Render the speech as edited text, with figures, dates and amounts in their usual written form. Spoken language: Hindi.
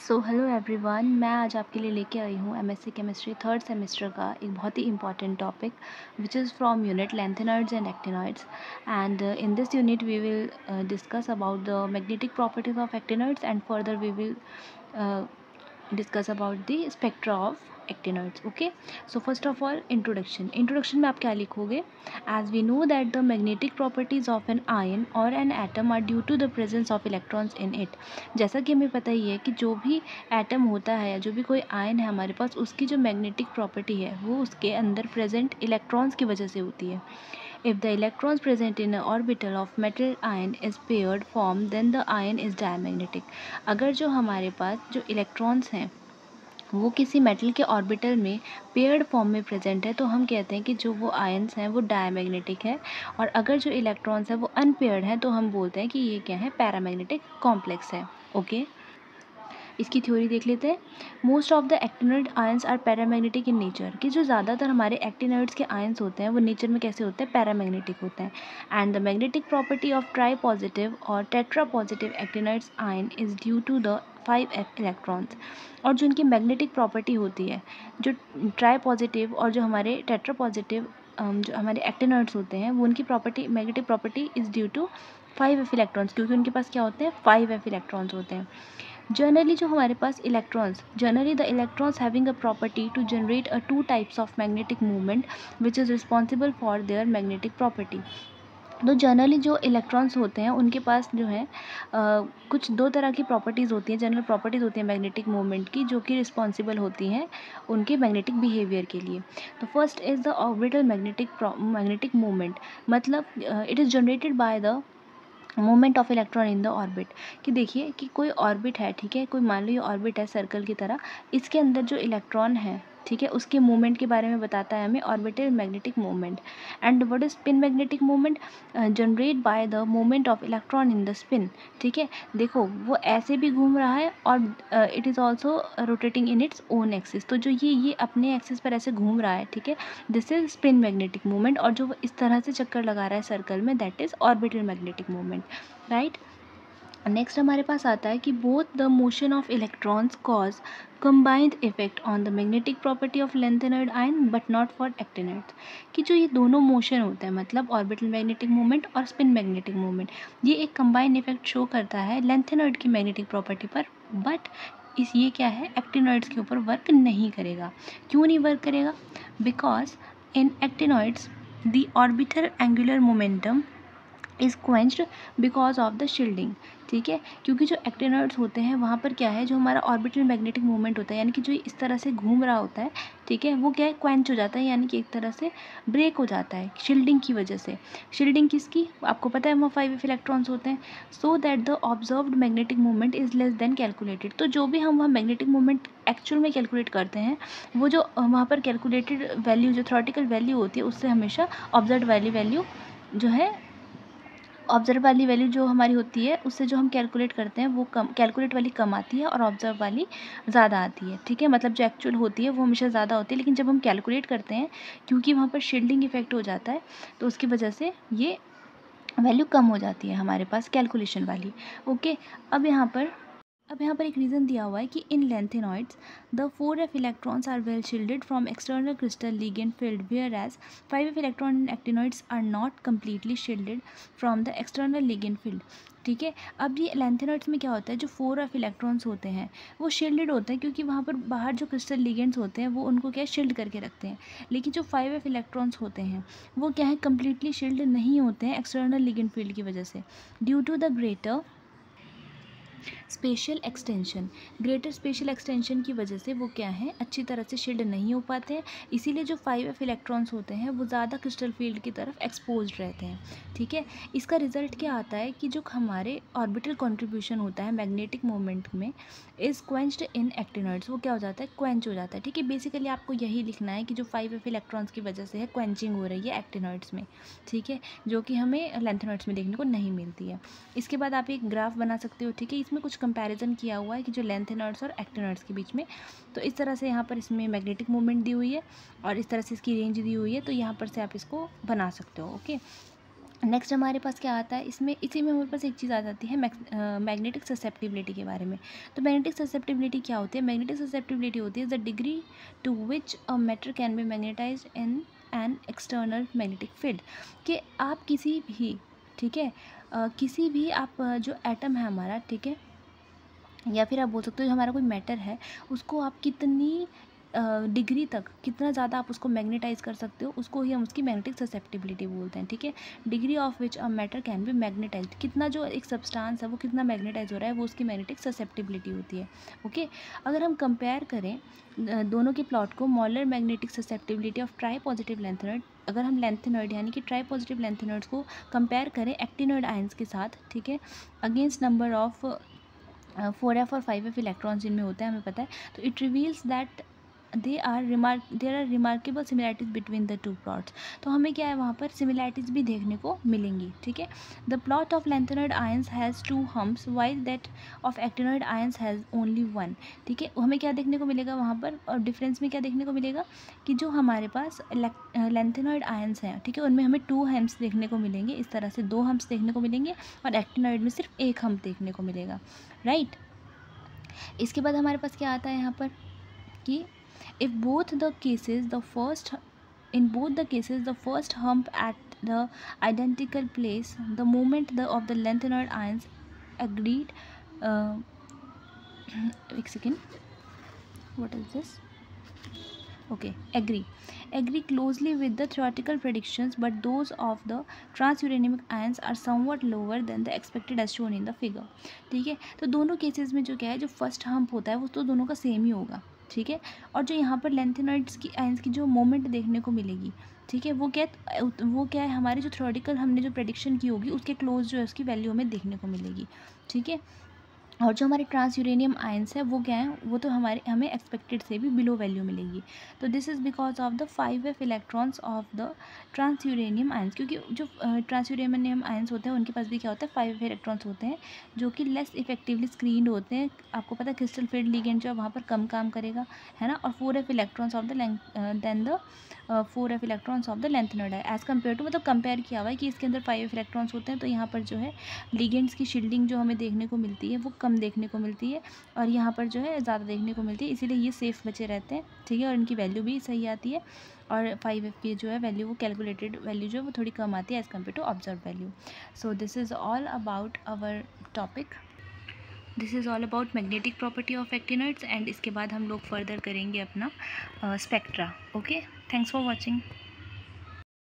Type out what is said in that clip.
सो हेलो एवरीवन, मैं आज आपके लिए लेके आई हूँ एमएससी केमिस्ट्री थर्ड सेमेस्टर का एक बहुत ही important topic which is from unit lanthanoids and actinoids. And in this unit we will discuss about the magnetic properties of actinoids and further we will discuss about the spectra of actinoids. Okay, so first of all, introduction में आप क्या लिखोगे? As we know that the magnetic properties of an ion or an atom are due to the presence of electrons in it. जैसा कि हमें पता ही है कि जो भी एटम होता है या जो भी कोई आयन है हमारे पास, उसकी जो मैग्नेटिक प्रॉपर्टी है वो उसके अंदर प्रेजेंट इलेक्ट्रॉन्स की वजह से होती है. If the electrons present in an orbital of metal ion is paired form, then the ion is diamagnetic. अगर जो हमारे पास जो इलेक्ट्रॉन्स हैं वो किसी मेटल के ऑर्बिटल में पेयर्ड फॉर्म में प्रेजेंट है तो हम कहते हैं कि जो वो आयन्स हैं वो डायमैग्नेटिक है. और अगर जो इलेक्ट्रॉन्स हैं वो अनपेयर्ड हैं तो हम बोलते हैं कि ये क्या है, पैरामैग्नेटिक कॉम्प्लेक्स है. ओके, इसकी थ्योरी देख लेते हैं. Most of the actinoid ions are paramagnetic in nature. कि जो ज़्यादातर हमारे एक्टिनॉइड्स के आयंस होते हैं वो नेचर में कैसे होते हैं, पैरामैग्नेटिक होते हैं. And the magnetic property of tri positive और tetra positive actinoids ion is due to the 5f electrons. और जो इनकी मैग्नेटिक प्रॉपर्टी होती है, जो ट्राई पॉजिटिव और जो हमारे टेट्रा पॉजिटिव जो हमारे एक्टिनॉइड्स होते हैं वो उनकी property, magnetic property is due to 5f electrons, क्योंकि उनके पास क्या होते हैं, 5f इलेक्ट्रॉन्स होते हैं. जनरली जो हमारे पास electrons, generally the electrons having a property to generate a two types of magnetic movement which is responsible for their magnetic property. तो जनरली जो इलेक्ट्रॉन्स होते हैं उनके पास जो है कुछ दो तरह की प्रॉपर्टीज़ होती हैं, जनरल प्रॉपर्टीज़ होती हैं मैग्नेटिक मूवमेंट की, जो कि रिस्पॉन्सिबल होती हैं उनके मैग्नेटिक बिहेवियर के लिए. तो first is the orbital magnetic movement. मतलब it is generated by the movement of electron in the orbit. कि देखिए कि कोई ऑर्बिट है, ठीक है, कोई मान लो ये ऑर्बिट है सर्कल की तरह, इसके अंदर जो इलेक्ट्रॉन है, ठीक है, उसके मूवमेंट के बारे में बताता है हमें orbital magnetic movement. And what is spin magnetic movement? Generate bye the movement of electron in the spin. ठीक है, देखो वो ऐसे भी घूम रहा है और it is also rotating in its own axis. तो जो ये अपने एक्सिस पर ऐसे घूम रहा है, ठीक है, this is spin magnetic movement. और जो वो इस तरह से चक्कर लगा रहा है सर्कल में, that is orbital magnetic movement. Right. Next हमारे पास आता है कि both the motion of electrons cause combined effect on the magnetic property of lanthanide ion but not for actinides. कि जो ये दोनों मोशन होते हैं, मतलब ऑर्बिटल मैग्नेटिक मूवमेंट और स्पिन मैग्नेटिक मूवमेंट, ये एक कंबाइंड इफेक्ट शो करता है लैंथेनॉइड की मैग्नेटिक प्रॉपर्टी पर, बट ये क्या है, एक्टिनॉइड्स के ऊपर वर्क नहीं करेगा. क्यों नहीं वर्क करेगा? Because in actinoids the orbital angular momentum is quenched because of the shielding. ठीक है, क्योंकि जो एक्टिनॉइड्स होते हैं वहाँ पर क्या है, जो हमारा ऑर्बिटल मैग्नेटिक मूवमेंट होता है, यानी कि जो इस तरह से घूम रहा होता है, ठीक है, वो क्या है, क्वेंच हो जाता है, यानी कि एक तरह से ब्रेक हो जाता है शील्डिंग की वजह से. शील्डिंग किसकी, आपको पता है, वहाँ 5f इलेक्ट्रॉन्स होते हैं. So that the observed magnetic movement is less than calculated. तो जो भी हम वहाँ मैग्नेटिक मूवमेंट एक्चुअल में कैलकुलेट करते हैं, वो जो वहाँ पर कैलकुलेटेड वैल्यू, जो थ्योरेटिकल वैल्यू होती है, उससे हमेशा ऑब्जर्व वाली वैल्यू जो है, ऑब्जर्व वाली वैल्यू जो हमारी होती है उससे जो हम कैलकुलेट करते हैं वो कम, कैलकुलेट वाली कम आती है और ऑब्जर्व वाली ज़्यादा आती है. ठीक है, मतलब जो एक्चुअल होती है वो हमेशा ज़्यादा होती है, लेकिन जब हम कैलकुलेट करते हैं, क्योंकि वहाँ पर शील्डिंग इफेक्ट हो जाता है, तो उसकी वजह से ये वैल्यू कम हो जाती है हमारे पास कैलकुलेशन वाली. ओके, अब यहाँ पर एक रीज़न दिया हुआ है कि in lanthanoids the 4f electrons are well shielded from external crystal ligand field, whereas 5f electron in actinoids are not completely shielded from the external ligand field. ठीक है, अब ये लैंथेनॉइड्स में क्या होता है, जो 4f इलेक्ट्रॉन्स होते हैं वो शील्डेड होते हैं, क्योंकि वहाँ पर बाहर जो क्रिस्टल लिगेंड्स होते हैं वो उनको क्या, शील्ड करके रखते हैं. लेकिन जो 5f इलेक्ट्रॉन्स होते हैं वो क्या है, कम्प्लीटली शील्ड नहीं होते हैं एक्सटर्नल लिगेंड फील्ड की वजह से, due to the greater spatial extension. Greater spatial extension की वजह से वो क्या है, अच्छी तरह से शील्ड नहीं हो पाते हैं. इसीलिए जो 5f इलेक्ट्रॉन्स होते हैं वो ज़्यादा क्रिस्टल फील्ड की तरफ एक्सपोज रहते हैं. ठीक है, इसका रिजल्ट क्या आता है कि जो हमारे ऑर्बिटल कंट्रीब्यूशन होता है मैग्नेटिक मोमेंट में इज़ क्वेंच्ड इन एक्टिनॉइड्स. वो क्या हो जाता है, क्वेंच हो जाता है. ठीक है, बेसिकली आपको यही लिखना है कि जो 5f इलेक्ट्रॉन्स की वजह से है क्वेंचिंग हो रही है एक्टिनॉइड्स में. ठीक है, जो कि हमें लैंथेनॉइड्स में देखने को नहीं मिलती है. इसके बाद आप एक ग्राफ बना सकते हो. ठीक है, इसमें कुछ कंपैरिजन किया हुआ है कि जो लैंथेनॉइड्स और एक्टिनॉइड्स के बीच में. तो इस तरह से यहाँ पर इसमें मैग्नेटिक मूवमेंट दी हुई है और इस तरह से इसकी रेंज दी हुई है, तो यहाँ पर से आप इसको बना सकते हो. ओके, नेक्स्ट हमारे पास क्या आता है, इसमें इसी में हमारे पास एक चीज़ आ जाती है मैग्नेटिक ससेप्टिबिलिटी के बारे में। तो मैग्नेटिक ससेप्टिबिलिटी क्या होती है? मैग्नेटिक ससेप्टिबिलिटी होती है the degree to which a matter can be magnetised in an external magnetic field. कि आप किसी भी, ठीक है, किसी भी आप जो एटम है हमारा, ठीक है, या फिर आप बोल सकते हो जो हमारा कोई मैटर है, उसको आप कितनी डिग्री तक, कितना ज़्यादा आप उसको मैग्नेटाइज कर सकते हो, उसको ही हम उसकी मैग्नेटिक ससेप्टिबिलिटी बोलते हैं, ठीक है। Degree of which a matter can be magnetised, कितना जो एक सब्सटेंस है वो कितना मैग्नेटाइज हो रहा है, वो उसकी मैग्नेटिक ससेप्टिबिलिटी होती है। ओके, अगर हम कंपेयर करें दोनों के प्लॉट को, मॉलर magnetic susceptibility of tri positive lanthanoid, अगर हम लेंथेनॉइड यानी कि ट्राई पॉजिटिव लेंथेनॉइड्स को कंपेयर करें एक्टिनॉइड आयंस के साथ, ठीक है, अगेंस्ट नंबर ऑफ 4f और 5f इलेक्ट्रॉन्स जिनमें होते हैं, हमें पता है, तो it reveals that there are remarkable similarities between the two plots. तो हमें क्या है, वहाँ पर सिमिलैरिटीज भी देखने को मिलेंगी, ठीक है। The plot of lanthanoid ions has 2 humps while that of actinoid ions has only 1, ठीक है। हमें क्या देखने को मिलेगा वहाँ पर, और डिफरेंस में क्या देखने को मिलेगा कि जो हमारे पास लेंथेनॉइड आयंस हैं, ठीक है, उनमें हमें 2 हम्प्स देखने को मिलेंगे, इस तरह से 2 हम्प्स देखने को मिलेंगे, और एक्टिनॉइड में सिर्फ 1 हम्प देखने को मिलेगा, राइट। इसके बाद हमारे पास क्या आता है यहाँ पर कि if both the cases the first in both the cases the first hump at the identical place, the moment of the lanthanoid ions agreed uh, एक second, what is this, okay, agree closely with the theoretical predictions, but those of the transuranic ions are somewhat lower than the expected as shown in the figure, ठीक है। तो दोनों केसेस में जो क्या है, जो फर्स्ट हम्प होता है वो तो दोनों का सेम ही होगा, ठीक है। और जो यहाँ पर लेंथेनॉइड्स की आयंस की जो मोमेंट देखने को मिलेगी, ठीक है, वो क्या है, हमारे जो थ्योरेटिकल हमने जो प्रेडिक्शन की होगी उसके क्लोज जो है उसकी वैल्यू हमें देखने को मिलेगी, ठीक है। और जो हमारे ट्रांस यूरेनियम आयंस है वो क्या है, वो तो हमें एक्सपेक्टेड से भी बिलो वैल्यू मिलेगी। तो this is because of the 5f electrons of the transuranium ions, क्योंकि जो ट्रांस यूरेनियम आयंस होते हैं उनके पास भी क्या होता है, 5f इलेक्ट्रॉन्स होते हैं, जो कि लेस इफेक्टिवली स्क्रीन्ड होते हैं। आपको पता है क्रिस्टल फील्ड लिगेंड जो है वहाँ पर कम काम करेगा, है ना। और 4f electrons of the 4f electrons of the lanthanoid है, एज़ कम्पेयर टू, मतलब कंपेयर किया हुआ है कि इसके अंदर 5f इलेक्ट्रॉन्स होते हैं, तो यहाँ पर जो है लिगेंड्स की शील्डिंग जो हमें देखने को मिलती है वो कम देखने को मिलती है, और यहाँ पर जो है ज़्यादा देखने को मिलती है, इसीलिए ये सेफ़ बचे रहते हैं, ठीक है। और इनकी वैल्यू भी सही आती है, और 5f की जो है वैल्यू, वो कैलकुलेटेड वैल्यू जो है वो थोड़ी कम आती है as compare to observe value. So this is all about our topic, this is all about magnetic property of actinoids, and इसके बाद हम लोग फर्दर करेंगे अपना spectra. Okay, thanks for watching.